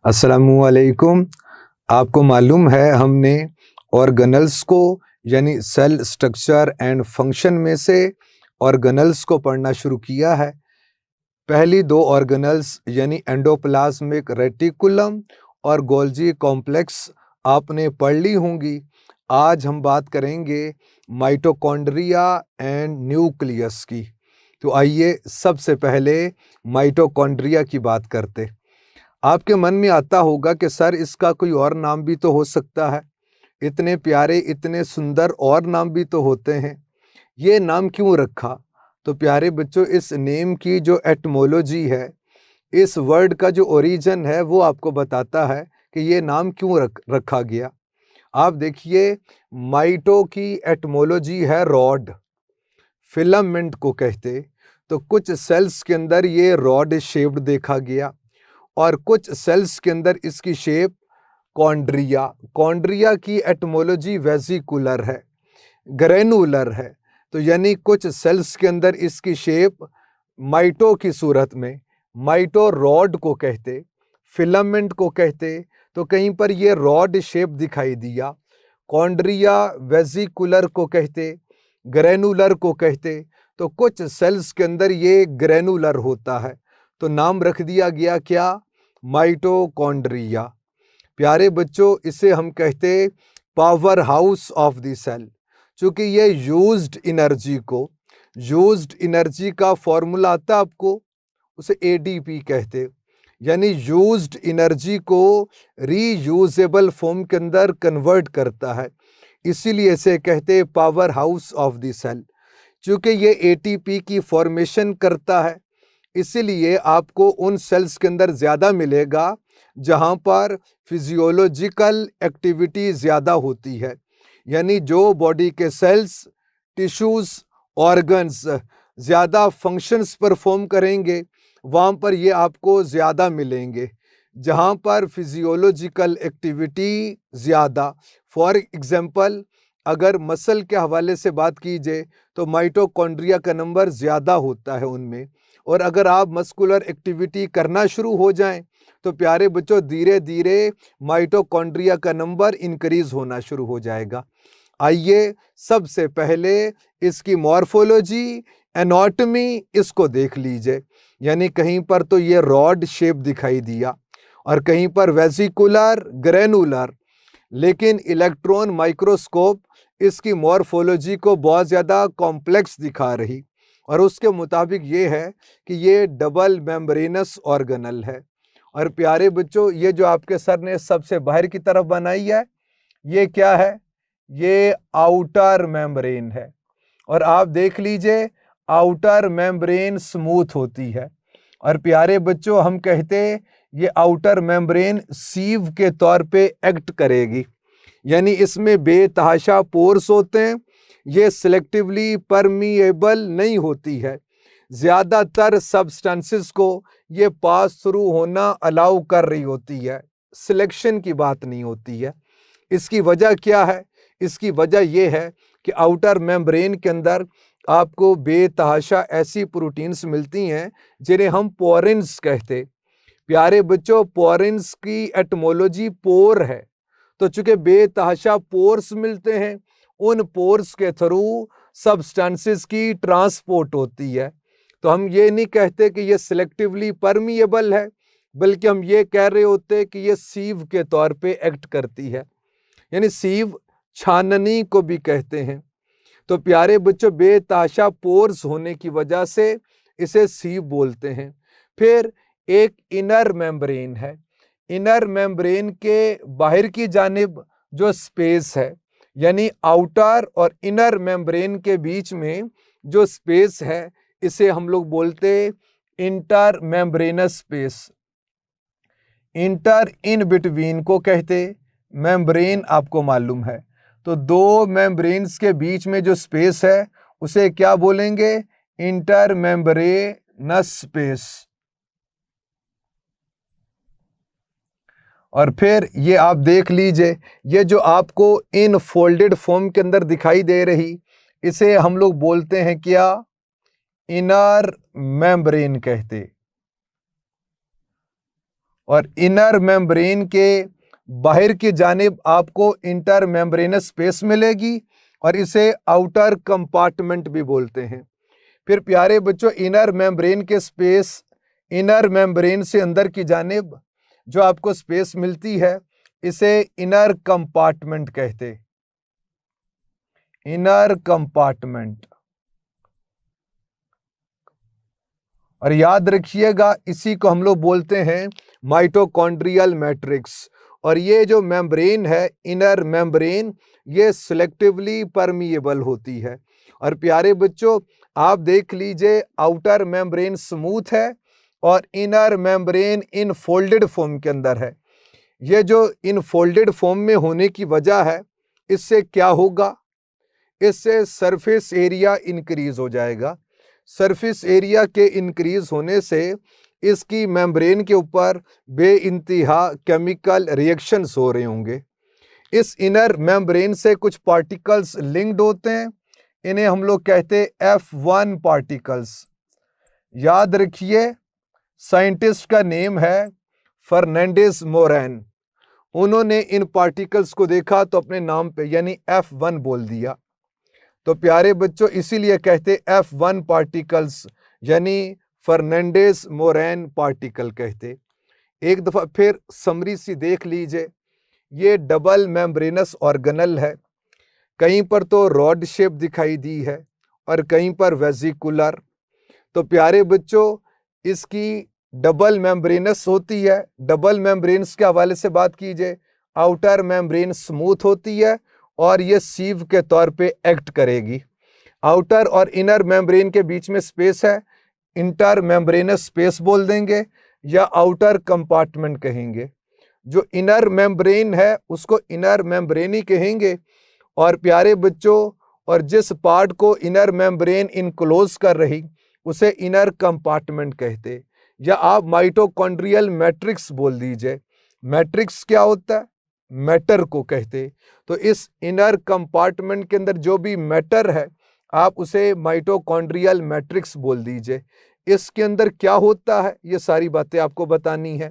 अस्सलामुअलैकुम। आपको मालूम है हमने ऑर्गेनल्स को यानी सेल स्ट्रक्चर एंड फंक्शन में से ऑर्गेनल्स को पढ़ना शुरू किया है। पहली दो ऑर्गेनल्स यानी एंडोप्लाज्मिक रेटिकुलम और गोल्जी कॉम्प्लेक्स आपने पढ़ ली होंगी। आज हम बात करेंगे माइटोकॉन्ड्रिया एंड न्यूक्लियस की। तो आइए सबसे पहले माइटोकॉन्ड्रिया की बात करते। आपके मन में आता होगा कि सर इसका कोई और नाम भी तो हो सकता है, इतने प्यारे इतने सुंदर और नाम भी तो होते हैं, ये नाम क्यों रखा? तो प्यारे बच्चों, इस नेम की जो एटमोलॉजी है, इस वर्ड का जो ओरिजिन है वो आपको बताता है कि ये नाम क्यों रखा गया। आप देखिए, माइटो की एटमोलॉजी है रॉड, फिलामेंट को कहते। तो कुछ सेल्स के अंदर ये रॉड शेप्ड देखा गया और कुछ सेल्स के अंदर इसकी शेप कॉन्ड्रिया। कॉन्ड्रिया की एटमोलॉजी वेसिकुलर है, ग्रेनुलर है। तो यानी कुछ सेल्स के अंदर इसकी शेप माइटो की सूरत में, माइटो रॉड को कहते, फिलामेंट को कहते। तो कहीं पर ये रॉड शेप दिखाई दिया, कॉन्ड्रिया वेसिकुलर को कहते, ग्रेनुलर को कहते। तो कुछ सेल्स के अंदर ये ग्रेनुलर होता है, तो नाम रख दिया गया क्या? माइटोकॉन्ड्रिया। प्यारे बच्चों, इसे हम कहते power house of the cell, चूंकि ये यूज्ड एनर्जी का फॉर्मूला आता आपको, उसे एडीपी कहते, यानी यूज्ड एनर्जी को रीयूजेबल फॉर्म के अंदर कन्वर्ट करता है, इसीलिए इसे कहते power house of the cell. चूंकि ये एटीपी की फॉर्मेशन करता है, इसीलिए आपको उन सेल्स के अंदर ज़्यादा मिलेगा जहाँ पर फिजियोलॉजिकल एक्टिविटी ज़्यादा होती है, यानी जो बॉडी के सेल्स, टिश्यूज़, ऑर्गन्स ज़्यादा फंक्शंस परफॉर्म करेंगे, वहाँ पर ये आपको ज़्यादा मिलेंगे। जहाँ पर फिजियोलॉजिकल एक्टिविटी ज़्यादा, फॉर एग्जांपल अगर मसल के हवाले से बात कीजिए तो माइटोकॉन्ड्रिया का नंबर ज़्यादा होता है उनमें। और अगर आप मस्कुलर एक्टिविटी करना शुरू हो जाएं तो प्यारे बच्चों, धीरे धीरे माइटोकॉन्ड्रिया का नंबर इंक्रीज होना शुरू हो जाएगा। आइए सबसे पहले इसकी मॉर्फोलॉजी, एनाटॉमी इसको देख लीजिए। यानी कहीं पर तो ये रॉड शेप दिखाई दिया और कहीं पर वेसिकुलर, ग्रेनुलर, लेकिन इलेक्ट्रॉन माइक्रोस्कोप इसकी मॉर्फोलॉजी को बहुत ज़्यादा कॉम्प्लेक्स दिखा रही, और उसके मुताबिक ये है कि ये डबल मेम्ब्रेनस ऑर्गेनल है। और प्यारे बच्चों, ये जो आपके सर ने सबसे बाहर की तरफ बनाई है, ये क्या है? ये आउटर मेम्ब्रेन है। और आप देख लीजिए, आउटर मेम्ब्रेन स्मूथ होती है। और प्यारे बच्चों, हम कहते ये आउटर मेम्ब्रेन सीव के तौर पे एक्ट करेगी, यानी इसमें बेतहाशा पोर्स होते हैं, ये सिलेक्टिवली परमिएबल नहीं होती है, ज़्यादातर सब्सटेंसेस को ये पास थ्रू होना अलाउ कर रही होती है, सिलेक्शन की बात नहीं होती है। इसकी वजह क्या है? इसकी वजह यह है कि आउटर मेम्ब्रेन के अंदर आपको बेतहाशा ऐसी प्रोटीन्स मिलती हैं जिन्हें हम पोरिन्स कहते। प्यारे बच्चों, पोरिन्स की एटमोलॉजी पोर है। तो चूंकि बेतहाशा पोर्स मिलते हैं, उन पोर्स के थ्रू सब्सटेंसेस की ट्रांसपोर्ट होती है। तो हम ये नहीं कहते कि ये सिलेक्टिवली परमिएबल है, बल्कि हम ये कह रहे होते कि ये सीव के तौर पे एक्ट करती है, यानी सीव छाननी को भी कहते हैं। तो प्यारे बच्चों, बेतहाशा पोर्स होने की वजह से इसे सीव बोलते हैं। फिर एक इनर मेम्ब्रेन है। इनर मेम्ब्रेन के बाहर की जानिब जो स्पेस है, यानी आउटर और इनर मेम्ब्रेन के बीच में जो स्पेस है, इसे हम लोग बोलते inter membranes space. Inter in between को कहते, मेम्ब्रेन आपको मालूम है। तो दो मेम्ब्रेन्स के बीच में जो स्पेस है उसे क्या बोलेंगे? Inter membranes space. और फिर ये आप देख लीजिए, ये जो आपको इन फोल्डेड फॉर्म के अंदर दिखाई दे रही, इसे हम लोग बोलते हैं क्या? इनर मेम्ब्रेन कहते। और इनर मेम्ब्रेन के बाहर की जानिब आपको इंटर मेम्ब्रेनस स्पेस मिलेगी और इसे आउटर कंपार्टमेंट भी बोलते हैं। फिर प्यारे बच्चों, इनर मेम्ब्रेन के स्पेस, इनर मेम्ब्रेन से अंदर की जानिब जो आपको स्पेस मिलती है इसे इनर कंपार्टमेंट कहते, इनर कंपार्टमेंट। और याद रखिएगा इसी को हम लोग बोलते हैं माइटोकॉन्ड्रियल मैट्रिक्स। और ये जो मेम्ब्रेन है, इनर मेम्ब्रेन, ये सिलेक्टिवली परमिएबल होती है। और प्यारे बच्चों, आप देख लीजिए, आउटर मेम्ब्रेन स्मूथ है और inner membrane in folded form के अंदर है। ये जो इन फोल्डेड फॉर्म में होने की वजह है, इससे क्या होगा, इससे सरफेस एरिया इंक्रीज हो जाएगा। सरफेस एरिया के इंक्रीज होने से इसकी मेम्ब्रेन के ऊपर बेइंतहा केमिकल रिएक्शंस हो रहे होंगे। इस इनर मेम्ब्रेन से कुछ पार्टिकल्स लिंक्ड होते हैं, इन्हें हम लोग कहते हैं F1 पार्टिकल्स। याद रखिए, साइंटिस्ट का नेम है फर्नांडिस मोरैन। उन्होंने इन पार्टिकल्स को देखा तो अपने नाम पे यानी F1 बोल दिया। तो प्यारे बच्चों, इसीलिए कहते F1 पार्टिकल्स यानी फर्नांडिस मोरैन पार्टिकल कहते। एक दफ़ा फिर समरी सी देख लीजिए, ये डबल मेम्ब्रेनस ऑर्गेनल है। कहीं पर तो रॉड शेप दिखाई दी है और कहीं पर वेजिकुलर। तो प्यारे बच्चों, इसकी डबल मेम्ब्रेनस होती है। डबल मेम्ब्रेन्स के हवाले से बात कीजिए, आउटर मेम्ब्रेन स्मूथ होती है और ये सीव के तौर पे एक्ट करेगी। आउटर और इनर मेम्ब्रेन के बीच में स्पेस है, इंटर मेम्ब्रेनस स्पेस बोल देंगे या आउटर कंपार्टमेंट कहेंगे। जो इनर मेम्ब्रेन है उसको इनर मेम्ब्रेन ही कहेंगे। और प्यारे बच्चों, और जिस पार्ट को इनर मेम्ब्रेन इनक्लोज कर रही उसे इनर कंपार्टमेंट कहते, या आप माइटोकॉन्ड्रियल मैट्रिक्स बोल दीजिए। मैट्रिक्स क्या होता है, मैटर को कहते। तो इस इनर कंपार्टमेंट के अंदर जो भी मैटर है आप उसे माइटोकॉन्ड्रियल मैट्रिक्स बोल दीजिए। इसके अंदर क्या होता है ये सारी बातें आपको बतानी है।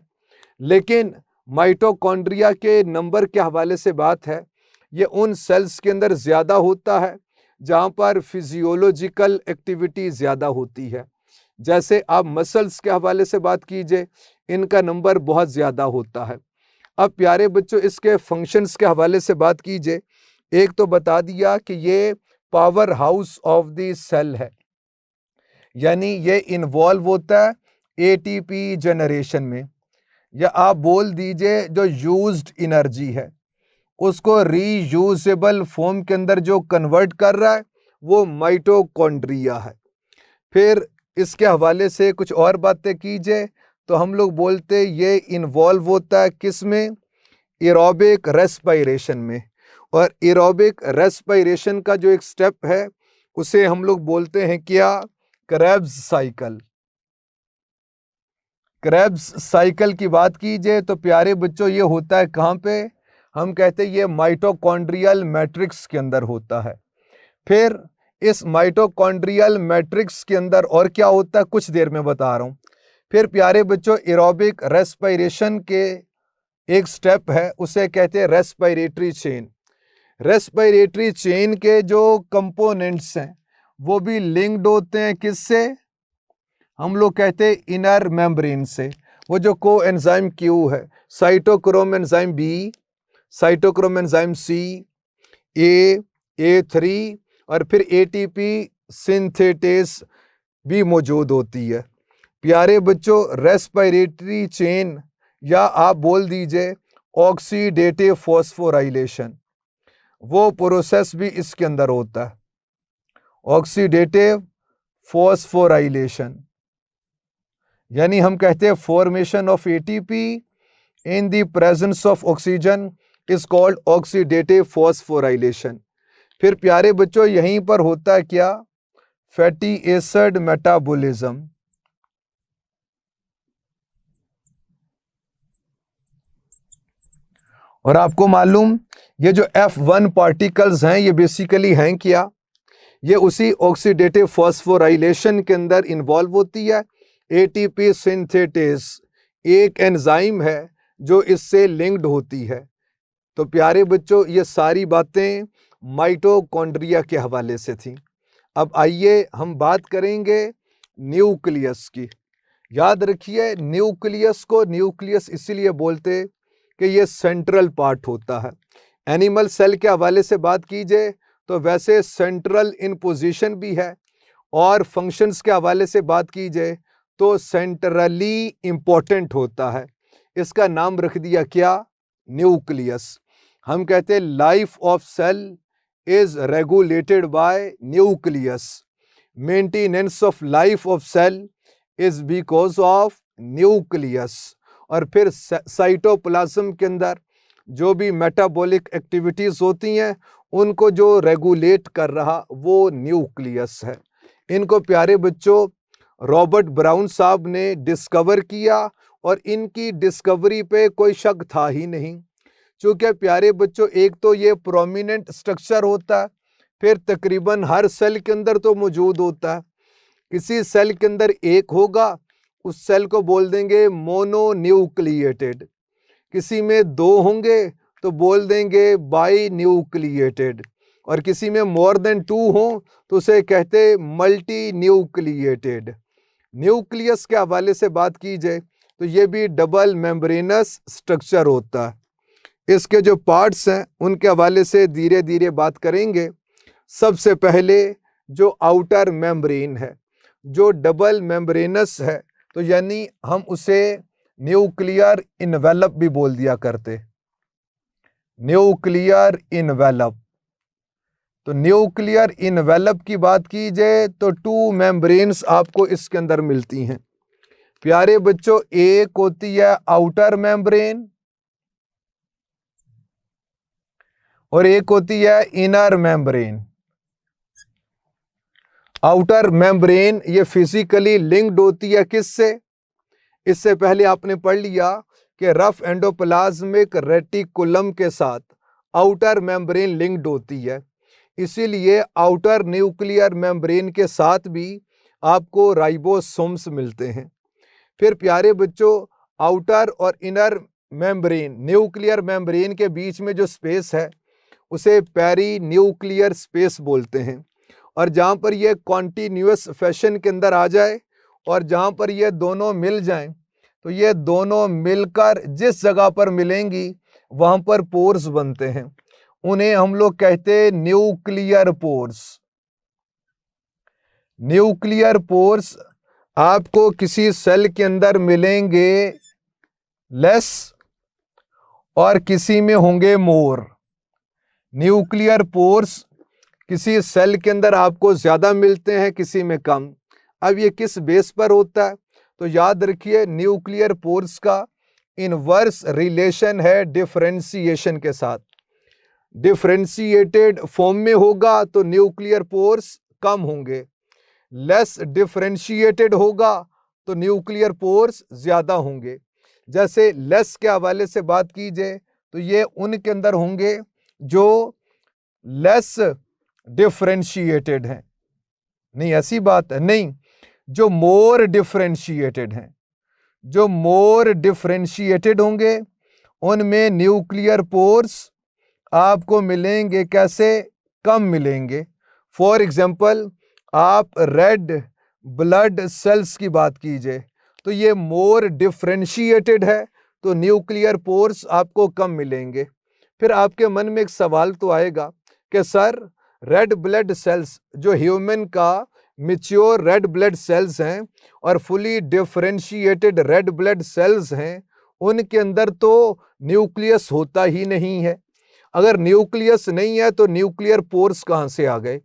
लेकिन माइटोकॉन्ड्रिया के नंबर के हवाले से बात है, ये उन सेल्स के अंदर ज़्यादा होता है जहाँ पर फिजियोलॉजिकल एक्टिविटी ज़्यादा होती है। जैसे आप मसल्स के हवाले से बात कीजिए, इनका नंबर बहुत ज़्यादा होता है। अब प्यारे बच्चों, इसके फंक्शंस के हवाले से बात कीजिए। एक तो बता दिया कि ये power house of the cell है, यानी ये इन्वॉल्व होता है एटीपी जनरेशन में, या आप बोल दीजिए जो यूज्ड एनर्जी है उसको रीयूजेबल फॉर्म के अंदर जो कन्वर्ट कर रहा है वो माइटोकॉन्ड्रिया है। फिर इसके हवाले से कुछ और बातें कीजिए तो हम लोग बोलते ये इन्वॉल्व होता है किस में, एरोबिक रेस्पिरेशन में। और एरोबिक रेस्पिरेशन का जो एक स्टेप है उसे हम लोग बोलते हैं क्या, क्रेब्स साइकिल। क्रेब्स साइकिल की बात कीजिए तो प्यारे बच्चों ये होता है कहाँ पे, हम कहते हैं ये माइटोकॉन्ड्रियल मैट्रिक्स के अंदर होता है। फिर इस माइटोकॉन्ड्रियल मैट्रिक्स के अंदर और क्या होता है कुछ देर में बता रहा हूँ। फिर प्यारे बच्चों, एरोबिक रेस्पिरेशन के एक स्टेप है उसे कहते हैं रेस्पिरेटरी चेन। रेस्पिरेटरी चेन के जो कंपोनेंट्स हैं वो भी लिंक्ड होते हैं किससे, हम लोग कहते हैं इनर मेम्ब्रेन से। वो जो को एंजाइम क्यू है, cytochrome enzyme B, cytochrome enzyme C, A3 और फिर एटीपी सिंथेटेस भी मौजूद होती है। प्यारे बच्चों, रेस्पिरेटरी चेन या आप बोल दीजिए ऑक्सीडेटिव फॉस्फोराइलेशन, वो प्रोसेस भी इसके अंदर होता है, ऑक्सीडेटिव फॉस्फोराइलेशन। यानी हम कहते हैं formation of ATP in the presence of oxygen is called oxidative phosphorylation. फिर प्यारे बच्चों, यहीं पर होता है क्या, फैटी एसिड मेटाबॉलिज्म। और आपको मालूम ये जो F1 पार्टिकल्स हैं ये बेसिकली हैं क्या, ये उसी ऑक्सीडेटिव फॉस्फोराइलेशन के अंदर इन्वॉल्व होती है, एटीपी सिंथेटेस एक एंजाइम है जो इससे लिंक्ड होती है। तो प्यारे बच्चों, ये सारी बातें माइटोकॉन्ड्रिया के हवाले से थी। अब आइए हम बात करेंगे न्यूक्लियस की। याद रखिए, न्यूक्लियस को न्यूक्लियस इसलिए बोलते कि ये सेंट्रल पार्ट होता है। एनिमल सेल के हवाले से बात कीजिए तो वैसे सेंट्रल इन पोजीशन भी है, और फंक्शंस के हवाले से बात कीजिए तो सेंट्रली इंपॉर्टेंट होता है। इसका नाम रख दिया क्या? न्यूक्लियस। हम कहते हैं life of cell is regulated by nucleus. Maintenance of life of cell is because of nucleus. और फिर साइटोप्लाज्म के अंदर जो भी मेटाबॉलिक एक्टिविटीज होती हैं उनको जो रेगुलेट कर रहा वो न्यूक्लियस है। इनको प्यारे बच्चों रॉबर्ट ब्राउन साहब ने डिस्कवर किया, और इनकी डिस्कवरी पे कोई शक था ही नहीं। चूँकि प्यारे बच्चों एक तो ये प्रोमिनेंट स्ट्रक्चर होता है, फिर तकरीबन हर सेल के अंदर तो मौजूद होता है। किसी सेल के अंदर एक होगा, उस सेल को बोल देंगे मोनोन्यूक्लिएटेड। किसी में दो होंगे तो बोल देंगे बाई न्यूक्लिएटेड, और किसी में मोर देन 2 हो तो उसे कहते मल्टी न्यूक्लिएटेड। न्यूक्लियस के हवाले से बात की जाए तो ये भी डबल मेम्ब्रेनस स्ट्रक्चर होता है। इसके जो पार्ट्स हैं उनके हवाले से धीरे धीरे बात करेंगे। सबसे पहले जो आउटर मेम्ब्रेन है, जो डबल मेम्ब्रेनस है, तो यानी हम उसे न्यूक्लियर इनवेलप भी बोल दिया करते। Nuclear envelope. तो न्यूक्लियर इनवेलप की बात की जाए तो 2 मेम्ब्रेन्स आपको इसके अंदर मिलती हैं। प्यारे बच्चों, एक होती है आउटर मेम्ब्रेन और एक होती है इनर मेम्ब्रेन। आउटर मेम्ब्रेन ये फिजिकली लिंक्ड होती है किससे? इससे पहले आपने पढ़ लिया कि रफ एंडोप्लाज्मिक रेटिकुलम के साथ आउटर मेम्ब्रेन लिंक्ड होती है। इसीलिए आउटर न्यूक्लियर मेम्ब्रेन के साथ भी आपको राइबोसोम्स मिलते हैं। फिर प्यारे बच्चों, आउटर और इनर मेम्ब्रेन, न्यूक्लियर मेम्ब्रेन के बीच में जो स्पेस है उसे पेरी न्यूक्लियर स्पेस बोलते हैं। और जहाँ पर ये कॉन्टिन्यूअस फैशन के अंदर आ जाए और जहाँ पर ये दोनों मिल जाएं, तो ये दोनों मिलकर जिस जगह पर मिलेंगी वहाँ पर पोर्स बनते हैं। उन्हें हम लोग कहते हैं न्यूक्लियर पोर्स। न्यूक्लियर पोर्स आपको किसी सेल के अंदर मिलेंगे लेस और किसी में होंगे मोर। न्यूक्लियर पोर्स किसी सेल के अंदर आपको ज्यादा मिलते हैं, किसी में कम। अब ये किस बेस पर होता है? तो याद रखिए, न्यूक्लियर पोर्स का इनवर्स रिलेशन है डिफरेंशिएशन के साथ। डिफरेंशिएटेड फॉर्म में होगा तो न्यूक्लियर पोर्स कम होंगे, लेस डिफरेंशिएटेड होगा तो न्यूक्लियर पोर्स ज्यादा होंगे। जैसे लेस के हवाले से बात कीजिए तो ये उनके अंदर होंगे जो लेस डिफरेंशिएटेड हैं। नहीं, ऐसी बात है नहीं, जो मोर डिफरेंशिएटेड हैं। जो मोर डिफरेंशिएटेड होंगे उनमें न्यूक्लियर पोर्स आपको मिलेंगे कैसे? कम मिलेंगे। फॉर एग्जाम्पल, आप रेड ब्लड सेल्स की बात कीजिए तो ये मोर डिफरेंशिएटेड है तो न्यूक्लियर पोर्स आपको कम मिलेंगे। फिर आपके मन में एक सवाल तो आएगा कि सर, रेड ब्लड सेल्स जो ह्यूमन का मैच्योर रेड ब्लड सेल्स हैं और fully differentiated red blood sales हैं, उनके अंदर तो न्यूक्लियस होता ही नहीं है। अगर न्यूक्लियस नहीं है तो न्यूक्लियर पोर्स कहाँ से आ गए?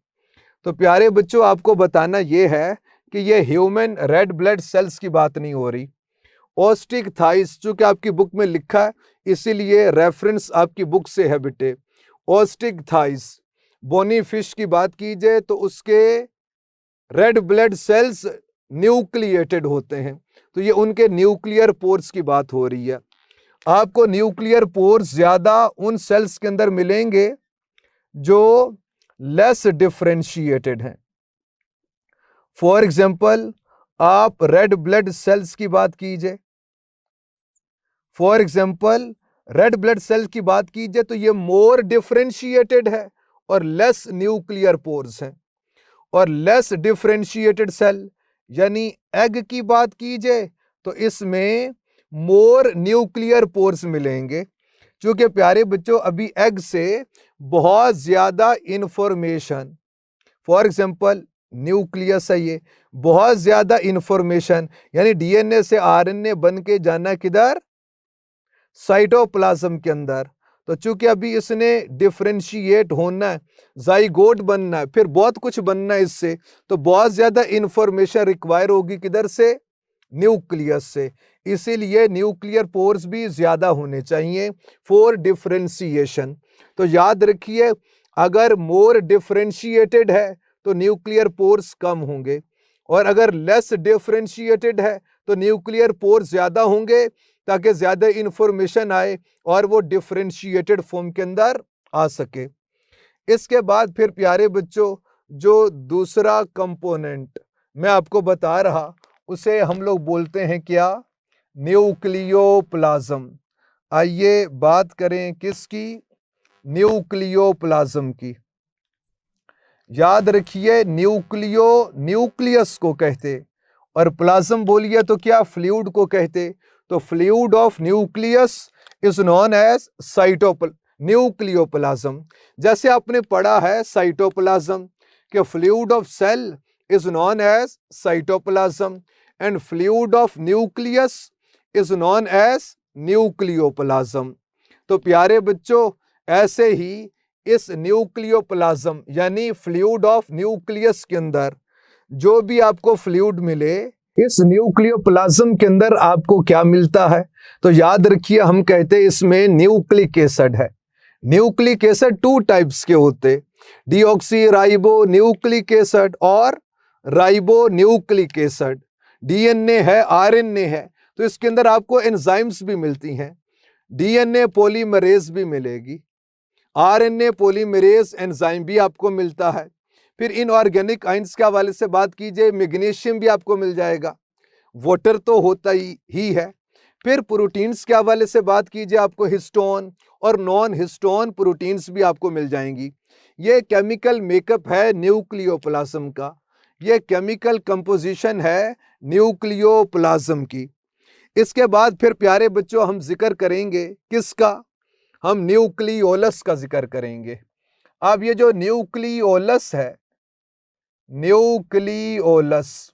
तो प्यारे बच्चों, आपको बताना यह है कि ये ह्यूमन रेड ब्लड सेल्स की बात नहीं हो रही। ओस्टिक थाइस, चूंकि आपकी बुक में लिखा है इसीलिए रेफरेंस आपकी बुक से है बेटे। ओस्टिक थाइस, बोनी फिश की बात कीजिए तो उसके रेड ब्लड सेल्स न्यूक्लिएटेड होते हैं, तो ये उनके न्यूक्लियर पोर्स की बात हो रही है। आपको न्यूक्लियर पोर्स ज्यादा उन सेल्स के अंदर मिलेंगे जो लेस डिफरेंशिएटेड हैं। फॉर एग्जाम्पल, आप रेड ब्लड सेल्स की बात कीजिए for example red blood cell की बात कीजिए तो ये मोर डिफरेंशिएटेड है और लेस न्यूक्लियर पोर्स हैं। और लेस डिफरेंशिएटेड सेल यानी एग की बात कीजिए तो इसमें मोर न्यूक्लियर पोर्स मिलेंगे। क्योंकि प्यारे बच्चों अभी एग से बहुत ज्यादा इंफॉर्मेशन, फॉर एग्जाम्पल न्यूक्लियस है, ये बहुत ज्यादा इंफॉर्मेशन यानी डीएनए से आरएनए बन के जाना किधर, साइटोप्लाज्म के अंदर। तो चूंकि अभी इसने डिफरेंशिएट होना है, जाइगोट बनना है, फिर बहुत कुछ बनना है इससे, तो बहुत ज्यादा इंफॉर्मेशन रिक्वायर होगी किधर से, न्यूक्लियस से। इसीलिए न्यूक्लियर पोर्स भी ज्यादा होने चाहिए फॉर डिफरेंशिएशन। तो याद रखिए अगर मोर डिफरेंशिएटेड है तो न्यूक्लियर पोर्स कम होंगे, और अगर लेस डिफरेंशिएटेड है तो न्यूक्लियर पोर्स ज्यादा होंगे, ताकि ज्यादा इंफॉर्मेशन आए और वो डिफरेंशिएटेड फॉर्म के अंदर आ सके। इसके बाद फिर प्यारे बच्चों जो दूसरा कंपोनेंट मैं आपको बता रहा उसे हम लोग बोलते हैं क्या, न्यूक्लियोप्लाज्म। आइए बात करें किसकी, न्यूक्लियोप्लाज्म की। याद रखिए न्यूक्लियो न्यूक्लियस को कहते, और प्लाज्म बोलिए तो क्या, फ्लूइड को कहते। तो fluid of nucleus is known as nucleoplasm. जैसे आपने पढ़ा है साइटोप्लाज्म कि fluid of cell is known as cytoplasm and fluid of nucleus is known as nucleoplasm. तो प्यारे बच्चों ऐसे ही इस न्यूक्लियोप्लाज्म यानी फ्लूइड ऑफ न्यूक्लियस के अंदर जो भी आपको फ्लूइड मिले, इस न्यूक्लियोप्लाज्म के अंदर आपको क्या मिलता है, तो याद रखिए हम कहते हैं इसमें न्यूक्लिक एसिड है। न्यूक्लिक एसिड टू टाइप्स के होते, डीऑक्सी राइबो न्यूक्लिक एसिड और राइबो न्यूक्लिक एसिड। डीएनए है, आरएनए है, तो इसके अंदर आपको एंजाइम्स भी मिलती हैं, डीएनए पॉलीमरेज भी मिलेगी, आरएनए पॉलीमरेज एंजाइम भी आपको मिलता है। फिर इनऑर्गेनिक आयंस के हवाले से बात कीजिए, मैग्नीशियम भी आपको मिल जाएगा, वाटर तो होता ही है। फिर प्रोटीन्स के हवाले से बात कीजिए, आपको हिस्टोन और नॉन हिस्टोन प्रोटीन्स भी आपको मिल जाएंगी। ये केमिकल मेकअप है न्यूक्लियोप्लाज्म का, ये केमिकल कंपोजिशन है न्यूक्लियोप्लाज्म की। इसके बाद फिर प्यारे बच्चों हम जिक्र करेंगे किसका, हम न्यूक्लियोलस का जिक्र करेंगे। अब ये जो न्यूक्लियोलस है, न्यूक्लियोलस,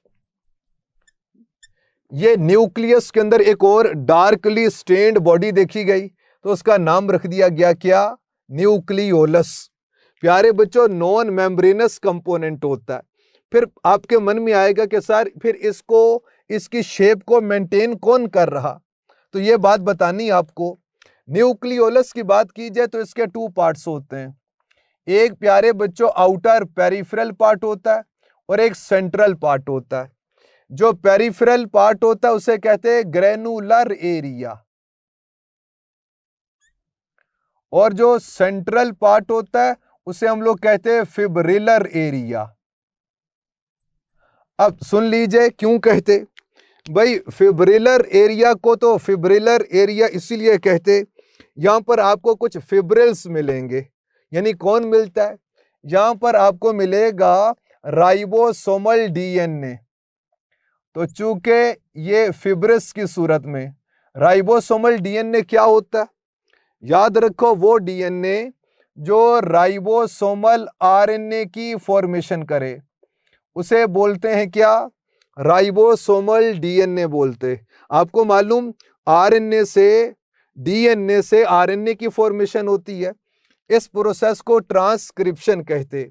ये न्यूक्लियस के अंदर एक और डार्कली स्टेन्ड बॉडी देखी गई तो उसका नाम रख दिया गया क्या, न्यूक्लियोलस। प्यारे बच्चों नॉन मेम्ब्रेनस कंपोनेंट होता है। फिर आपके मन में आएगा कि सर फिर इसको, इसकी शेप को मेंटेन कौन कर रहा, तो ये बात बतानी आपको। न्यूक्लियोलस की बात की जाए तो इसके टू पार्ट्स होते हैं, एक प्यारे बच्चों आउटर पेरिफेरल पार्ट होता है और एक सेंट्रल पार्ट होता है। जो पेरिफेरल पार्ट होता है उसे कहते हैं ग्रेनुलर एरिया, और जो सेंट्रल पार्ट होता है उसे हम लोग कहते हैं फिब्रिलर एरिया। अब सुन लीजिए क्यों कहते, भाई फिब्रिलर एरिया को तो फिब्रिलर एरिया इसीलिए कहते, यहां पर आपको कुछ फिब्रिल्स मिलेंगे। यानी कौन मिलता है, यहां पर आपको मिलेगा राइबोसोमल डीएनए। तो चूंकि ये फिब्रिस की सूरत में, राइबोसोमल डीएनए क्या होता है, याद रखो वो डीएनए जो राइबोसोमल आरएनए की फॉर्मेशन करे उसे बोलते हैं क्या, राइबोसोमल डीएनए बोलते। आपको मालूम आरएनए से, डीएनए से आरएनए की फॉर्मेशन होती है, इस प्रोसेस को ट्रांसक्रिप्शन कहते।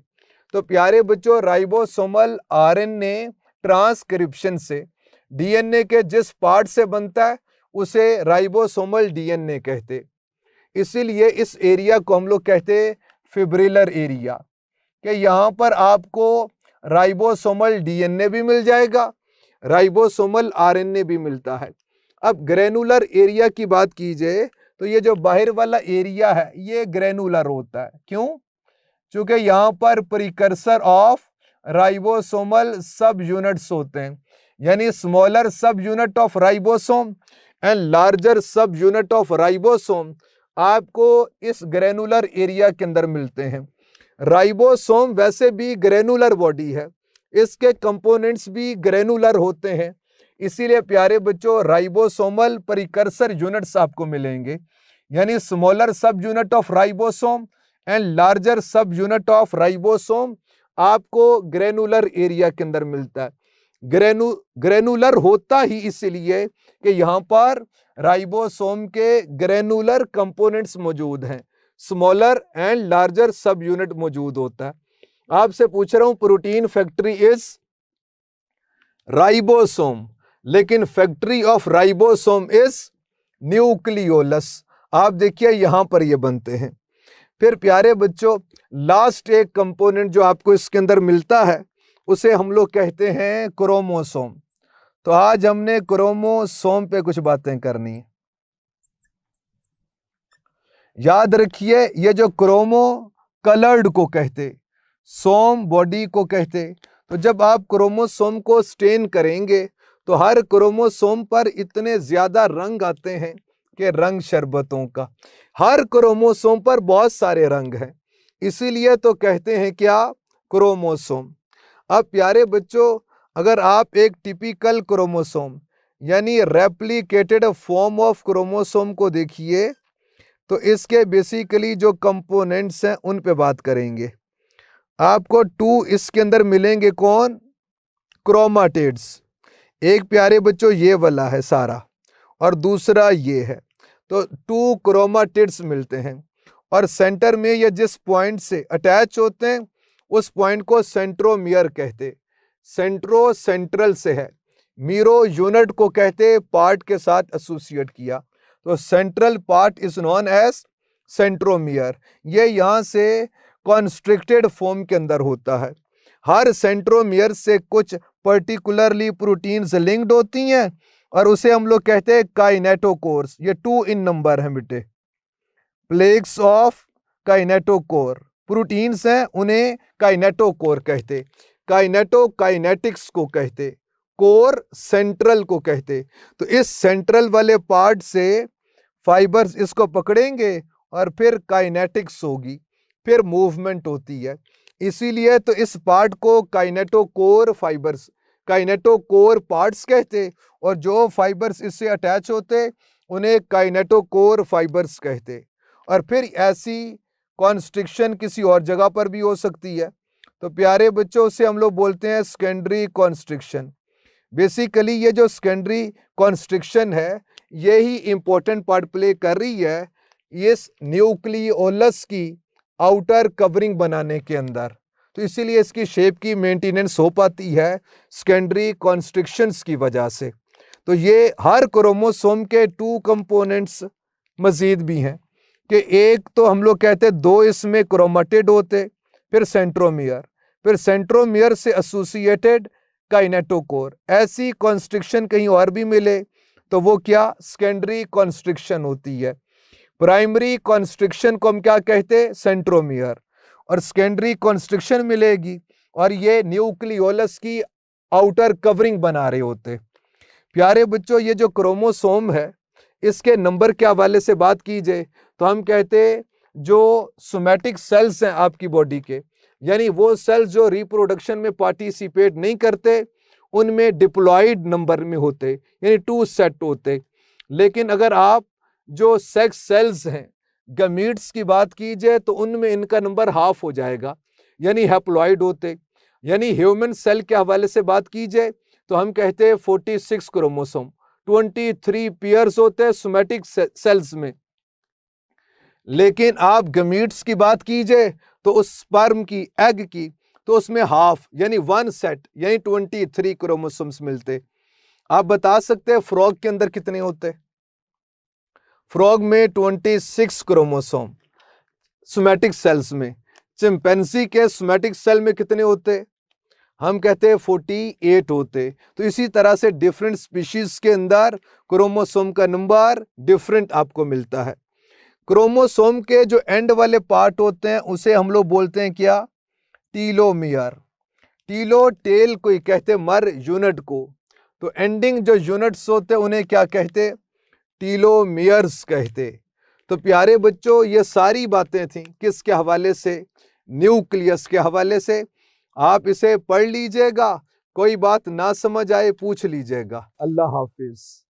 तो प्यारे बच्चों राइबोसोमल आरएनए ट्रांसक्रिप्शन से डीएनए के जिस पार्ट से बनता है उसे राइबोसोमल डीएनए कहते। इसीलिए इस एरिया को हम लोग कहते हैं फिब्रिलर एरिया, कि यहाँ पर आपको राइबोसोमल डीएनए भी मिल जाएगा, राइबोसोमल आरएनए भी मिलता है। अब ग्रेनुलर एरिया की बात कीजिए तो ये जो बाहर वाला एरिया है ये ग्रेनुलर होता है। क्यों, क्योंकि यहाँ पर प्रिकर्सर ऑफ राइबोसोमल सब यूनिट्स होते हैं, यानी स्मॉलर सब unit of ribosome and larger सब यूनिट ऑफ राइबोसोम आपको इस ग्रेनुलर एरिया के अंदर मिलते हैं। राइबोसोम वैसे भी ग्रेनुलर बॉडी है, इसके कंपोनेंट्स भी ग्रेनुलर होते हैं, इसीलिए प्यारे बच्चों राइबोसोमल प्रिकर्सर यूनिट्स आपको मिलेंगे, यानी स्मॉलर सब unit of ribosome and larger सब यूनिट ऑफ राइबोसोम आपको ग्रेनुलर एरिया के अंदर मिलता है। ग्रेनुलर होता ही इसलिए कि यहाँ पर राइबोसोम के ग्रेनुलर कंपोनेंट्स मौजूद हैं, स्मॉलर एंड लार्जर सब यूनिट मौजूद होता है। आपसे पूछ रहा हूं प्रोटीन फैक्ट्री इज राइबोसोम, लेकिन factory of ribosome is nucleolus. आप देखिए यहां पर ये बनते हैं। फिर प्यारे बच्चों लास्ट एक कंपोनेंट जो आपको इसके अंदर मिलता है उसे हम लोग कहते हैं क्रोमोसोम। तो आज हमने क्रोमोसोम पे कुछ बातें करनी है। याद रखिए ये जो क्रोमो कलर्ड को कहते, सोम बॉडी को कहते, तो जब आप क्रोमोसोम को स्टेन करेंगे तो हर क्रोमोसोम पर इतने ज्यादा रंग आते हैं कि रंग शरबतों का। हर क्रोमोसोम पर बहुत सारे रंग हैं, इसीलिए तो कहते हैं क्या, क्रोमोसोम। अब प्यारे बच्चों अगर आप एक टिपिकल क्रोमोसोम यानी रेप्लिकेटेड फॉर्म ऑफ क्रोमोसोम को देखिए तो इसके बेसिकली जो कंपोनेंट्स हैं उन पे बात करेंगे। आपको 2 इसके अंदर मिलेंगे, कौन, क्रोमाटिड्स। एक प्यारे बच्चों ये वाला है सारा और दूसरा ये है, तो 2 क्रोमाटिड्स मिलते हैं और सेंटर में ये जिस पॉइंट से अटैच होते हैं उस पॉइंट को सेंट्रोमियर कहते। सेंट्रो सेंट्रल से है, मीरो यूनिट को कहते पार्ट के साथ एसोसिएट किया, तो central part is known as centromere. ये यहाँ से कॉन्स्ट्रिक्टेड फॉर्म के अंदर होता है। हर सेंट्रोमियर से कुछ पर्टिकुलरली प्रोटीन्स लिंक्ड होती हैं और उसे हम लोग कहते हैं काइनेटोकोर्स। ये 2 इन नंबर है बेटे, प्लेग्स ऑफ काइनेटोकोर प्रोटीन्स हैं, उन्हें काइनेटोकोर कहते। काइनेटो काइनेटिक्स को कहते, कोर सेंट्रल को कहते। तो इस सेंट्रल वाले पार्ट से फाइबर्स इसको पकड़ेंगे और फिर काइनेटिक्स होगी, फिर मूवमेंट होती है, इसीलिए तो इस पार्ट को काइनेटोकोर फाइबर्स, काइनेटोकोर पार्ट्स कहते, और जो फाइबर्स इससे अटैच होते उन्हें काइनेटोकोर फाइबर्स कहते। और फिर ऐसी कॉन्स्ट्रिक्शन किसी और जगह पर भी हो सकती है, तो प्यारे बच्चों से हम लोग बोलते हैं सेकेंडरी कॉन्स्ट्रिक्शन। बेसिकली ये जो सेकेंडरी कॉन्स्ट्रिक्शन है यही इंपॉर्टेंट पार्ट प्ले कर रही है इस न्यूक्लियोलस की आउटर कवरिंग बनाने के अंदर, तो इसीलिए इसकी शेप की मेंटेनेंस हो पाती है सेकेंडरी कॉन्स्ट्रिक्शंस की वजह से। तो ये हर क्रोमोसोम के 2 कंपोनेंट्स मजीद भी हैं कि एक तो हम लोग कहते हैं 2 इसमें क्रोमेटिड होते, फिर सेंट्रोमियर, फिर सेंट्रोमियर से एसोसिएटेड काइनेटोकोर। ऐसी कॉन्स्ट्रिक्शन कहीं और भी मिले तो वो क्या, सेकेंडरी कॉन्स्ट्रिक्शन होती है। प्राइमरी कॉन्स्ट्रिक्शन को हम क्या कहते, सेंट्रोमियर, और सेकेंडरी कॉन्स्ट्रिक्शन मिलेगी और ये न्यूक्लियोलस की आउटर कवरिंग बना रहे होते। प्यारे बच्चों ये जो क्रोमोसोम है इसके नंबर के हवाले से बात की जाए तो हम कहते जो सोमैटिक सेल्स हैं आपकी बॉडी के, यानी वो सेल्स जो रिप्रोडक्शन में पार्टिसिपेट नहीं करते, उनमें डिप्लॉयड नंबर में होते, यानी 2 सेट होते। लेकिन अगर आप जो सेक्स सेल्स हैं गमीट्स की बात की जाए तो उनमें इनका नंबर हाफ हो जाएगा, यानी हैप्लॉइड होते। यानी ह्यूमन सेल के हवाले से बात की जाए तो हम कहते हैं 46 क्रोमोसोम, 23 पेयर्स होते हैं सोमैटिक सेल्स में। लेकिन आप गमीट्स की बात कीजिए तो उस स्पर्म की, एग की, तो उसमें हाफ यानी 1 सेट यानी 23 क्रोमोसोम्स मिलते। आप बता सकते हैं फ्रॉग के अंदर कितने होते? फ्रॉग में 26 क्रोमोसोम सोमैटिक सेल्स में। चिंपैंजी के सोमैटिक सेल में कितने होते? हम कहते हैं 48 होते। तो इसी तरह से डिफरेंट स्पीशीज के अंदर क्रोमोसोम का नंबर डिफरेंट आपको मिलता है। क्रोमोसोम के जो एंड वाले पार्ट होते हैं उसे हम लोग बोलते हैं क्या? टीलोमियर। टीलो टेल को कहते हैं मर यूनिट को, तो एंडिंग जो यूनिट्स होते हैं उन्हें क्या कहते? टीलोमियर्स कहते। तो प्यारे बच्चों, ये सारी बातें थीं किसके हवाले से? न्यूक्लियस के हवाले से। आप इसे पढ़ लीजिएगा, कोई बात ना समझ आए पूछ लीजिएगा। अल्लाह हाफिज।